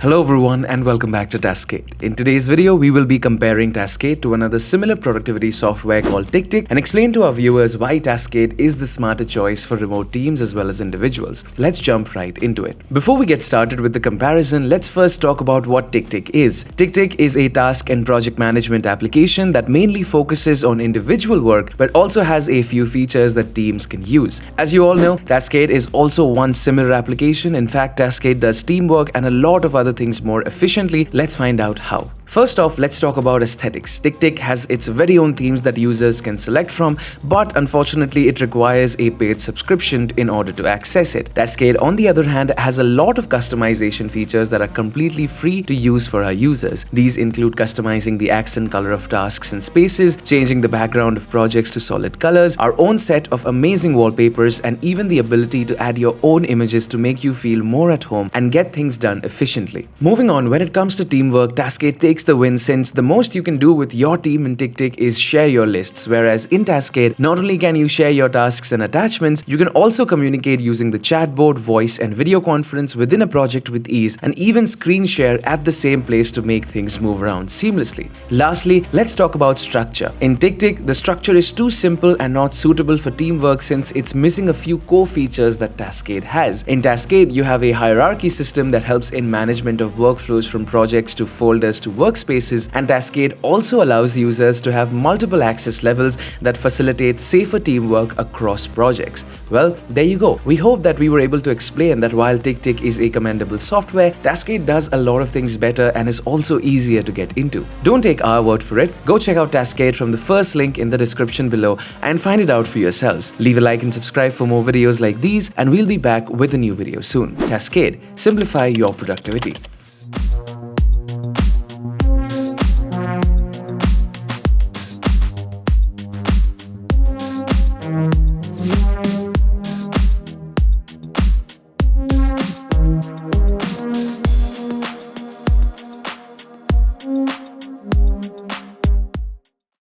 Hello everyone and welcome back to Taskade. In today's video, we will be comparing Taskade to another similar productivity software called TickTick and explain to our viewers why Taskade is the smarter choice for remote teams as well as individuals. Let's jump right into it. Before we get started with the comparison, let's first talk about what TickTick is. TickTick is a task and project management application that mainly focuses on individual work but also has a few features that teams can use. As you all know, Taskade is also one similar application. In fact, Taskade does teamwork and a lot of other things more efficiently. Let's find out how. First off, let's talk about aesthetics. TickTick has its very own themes that users can select from, but unfortunately it requires a paid subscription in order to access it. Taskade, on the other hand, has a lot of customization features that are completely free to use for our users. These include customizing the accent color of tasks and spaces, changing the background of projects to solid colors, our own set of amazing wallpapers, and even the ability to add your own images to make you feel more at home and get things done efficiently. Moving on, when it comes to teamwork, Taskade takes the win since the most you can do with your team in TickTick is share your lists, whereas in Taskade, not only can you share your tasks and attachments, you can also communicate using the chatbot, voice, and video conference within a project with ease, and even screen share at the same place to make things move around seamlessly. Lastly, let's talk about structure. In TickTick, the structure is too simple and not suitable for teamwork since it's missing a few core features that Taskade has. In Taskade, you have a hierarchy system that helps in management of workflows from projects to folders to workspaces, and Taskade also allows users to have multiple access levels that facilitate safer teamwork across projects. Well, there you go. We hope that we were able to explain that while TickTick is a commendable software, Taskade does a lot of things better and is also easier to get into. Don't take our word for it. Go check out Taskade from the first link in the description below and find it out for yourselves. Leave a like and subscribe for more videos like these, and we'll be back with a new video soon. Taskade, simplify your productivity.